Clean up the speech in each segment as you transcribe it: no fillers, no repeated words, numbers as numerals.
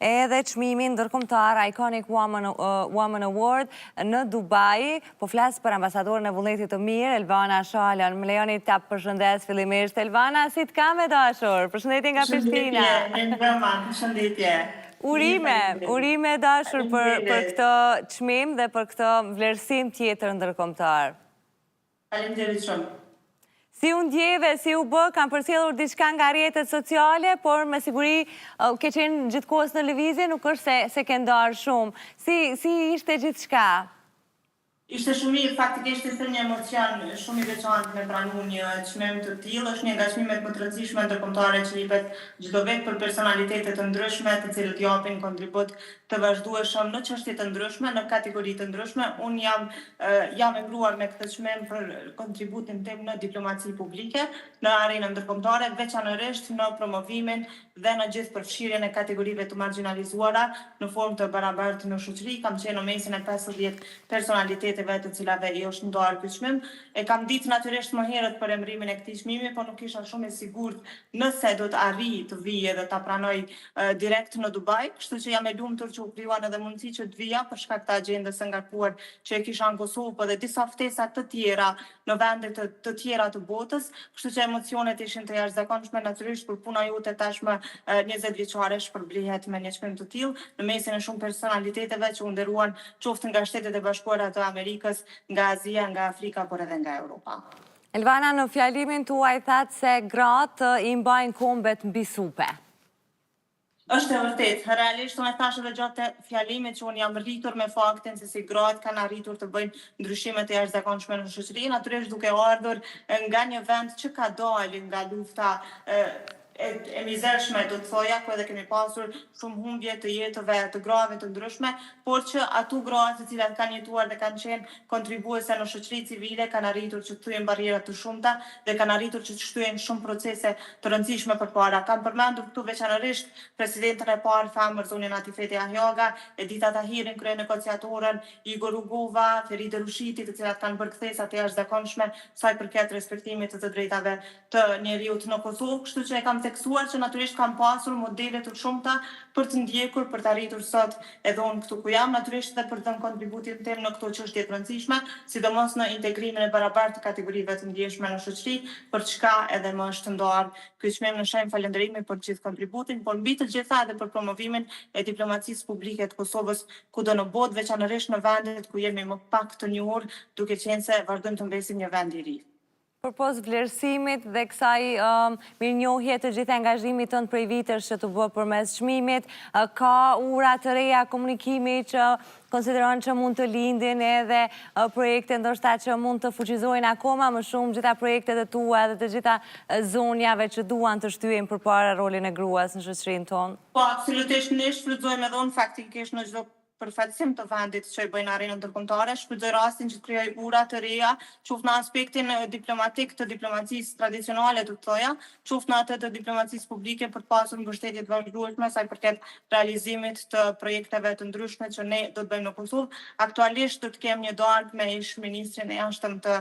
edhe çmimin ndërkombëtar Iconic Woman Award në Dubai. Po flas për ambasadorën e vullnetit të mirë, Elvana Shalon. Më lejoni ta përshëndes fillimisht. Elvana, si të kam e dashur? Përshëndetje nga Prishtina. Përshëndetje. Urime dashur për këtë çmim dhe për këtë vlerësim tjetër ndërkombëtar. Faleminderit shumë. Si u ndjeve, si u bë, kam përcjellur diçka nga rrjetet sociale, por me siguri ke qenë gjithkohës në lëvizje, nuk është se ke ndarë shumë. Si ishte gjithçka? Ishte shumë mirë, faktikisht ishte një emocion shumë i veçantë me pranu një çmim të tillë. Është një nga çmimet më të rëndësishme ndërkombëtare që jepet çdo vit për personalitete të ndryshme, të cilët japin kontribut të vazhdueshëm në çështje të ndryshme, në kategori të ndryshme. Unë jam emëruar me këtë çmim për kontributin tim në diplomaci publike, në arenën ndërkombëtare, veçanërisht në promovimin dhe në gjithë përfshirjen e kategorive të marginalizuara në formë të barabartë në shoqëri. Kam qenë në mesin e 50 personaliteteve të cilave i është ndarë ky çmim. E kam ditë natyrisht më herët për emërimin e këtij çmimi, por nuk isha shumë e sigurt nëse do të arrij të vijë dhe ta pranoj direkt në Dubai, kështu që jam e lumtur që u krijuan edhe mundësi që të vija për shkak të agjendës së ngarkuar që e kisha në Kosovë, por dhe disa ftesa të tjera në vende të tjera të botës, kështu që emocionet ishin të jashtëzakonshme. Natyrisht kur puna jote tashmë 20 vjeçare shpërblihet me një çmim të tillë në mesin e shumë personaliteteve që u nderuan qoftë nga Shtetet e Bashkuara të Amerikës, nga Azia, nga Afrika, por edhe nga Europa. Elvana, në fjalimin tuaj thatë se gratë i mbajnë kombet mbi supe. Është e vërtet. Realisht unë e thash edhe gjatë fjalimit që unë jam rritur me faktin se si gratë kanë arritur të bëjnë ndryshime të jashtëzakonshme në shoqëri, natyrisht duke ardhur nga një vend që ka dalë nga lufta e mizershme, do të thoja, ku edhe kemi pasur shumë humbje të jetëve të grave të ndryshme, por që ato gratë të cilat kanë jetuar dhe kanë qenë kontribuese në shoqëri civile kanë arritur që të thyejnë barriera të shumta dhe kanë arritur që të shtyjnë shumë procese të rëndësishme përpara. Kam përmendur këtu veçanërisht presidentën e parë femër zonin Atifete Ahjaga, Edita Tahirin, krye negociatorën, Igor Rugova, Feride Rushiti, të cilat kanë bërë kthesa të jashtëzakonshme sa i përket respektimit të drejtave të njerëzit në Kosovë, kështu që e kam tekstuar që natyrisht kam pasur modele të shumta për të ndjekur, për të arritur sot edhe unë këtu ku jam, natyrisht edhe për të dhënë kontributin tim në këto çështje të rëndësishme, sidomos në integrimin e barabartë të kategorive të ndjeshme në shoqëri, për çka edhe më është ndarë ky çmim në shenjë falënderimi për gjithë kontributin, por mbi të gjitha edhe për promovimin e diplomacisë publike të Kosovës kudo në botë, veçanërisht në vendet ku jemi më pak të njohur, duke qenë se vazhdojmë të mbesim një vend i ri. Përpos vlerësimit dhe kësaj mirënjohje të gjithë angazhimit tënd prej vitesh që të bë përmes çmimit, ka ura të reja komunikimi që konsideron që mund të lindin edhe projekte ndoshta që mund të fuqizojnë akoma më shumë gjitha projektet e tua dhe të gjitha zonjave që duan të shtyhen përpara rolin e gruas në shoqërinë tonë? Po, absolutisht ne shfrytëzojmë edhe unë faktikisht në çdo përfaqësim të vendit që i bëjnë arenën ndërkombëtare, shfrytëzoj rastin që të krijoj ura të reja, qoftë në aspektin diplomatik të diplomacisë tradicionale, do të thoja, qoftë në atë të diplomacisë publike për të pasur mbështetje të vazhdueshme sa i përket realizimit të projekteve të ndryshme që ne do të bëjmë në Kosovë. Aktualisht do të kem një darkë me ish-ministrin e jashtëm të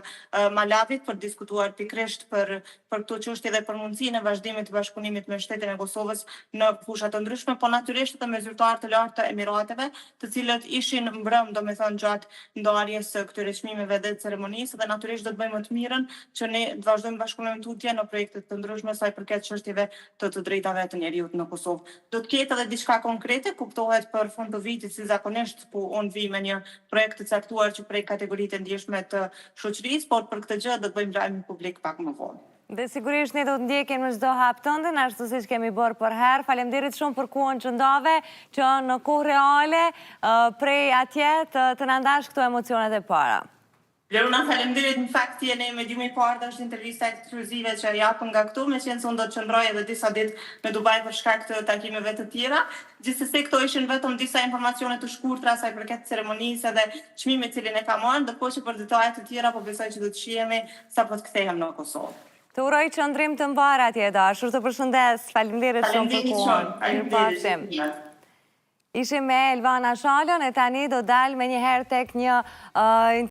Malavit për diskutuar pikërisht për këto çështje dhe për mundësinë e vazhdimit të bashkëpunimit me Shtetin e Kosovës në fusha të ndryshme, po natyrisht edhe me zyrtar të lartë të Emirateve, të cilët ishin mbrëm, domethënë gjatë ndarjes së këtyre çmimeve dhe ceremonisë, dhe natyrisht do të bëjmë më të mirën që ne të vazhdojmë bashkëpunimin tutje në projekte të ndryshme sa i përket çështjeve të drejtave të njerëzit në Kosovë. Do të ketë edhe diçka konkrete, kuptohet për fund të vitit, si zakonisht, ku unë vi me një projekt të caktuar që prej kategoritë të ndjeshme të shoqërisë, por për këtë gjë do të bëjmë lajm publik pak më vonë. Dhe sigurisht ne do të ndjekim në çdo hap tënde, ashtu siç kemi bërë për herë. Faleminderit shumë për kohën që ndave, që në kohë reale prej atje të na ndash këto emocionet e para. Leruna, faleminderit, në fakt jeni mediumi i parë, është intervista ekskluzive që japën nga këtu, meqense unë do të qëndroj edhe disa ditë në Dubai për shkak të takimeve të tjera. Gjithsesi këto ishin vetëm disa informacione të shkurtra sa i përket ceremonisë dhe çmimit cilin e kam marrë, ndërkohë që për detajet të tjera po besoj që do të shihemi sapo të kthehem në Kosovë. Të uroj qëndrim të mbar atje dashur, të përshëndes. Faleminderit shumë për kohën. Faleminderit. Ishim me Elvana Shalon e tani do dal me njëherë tek një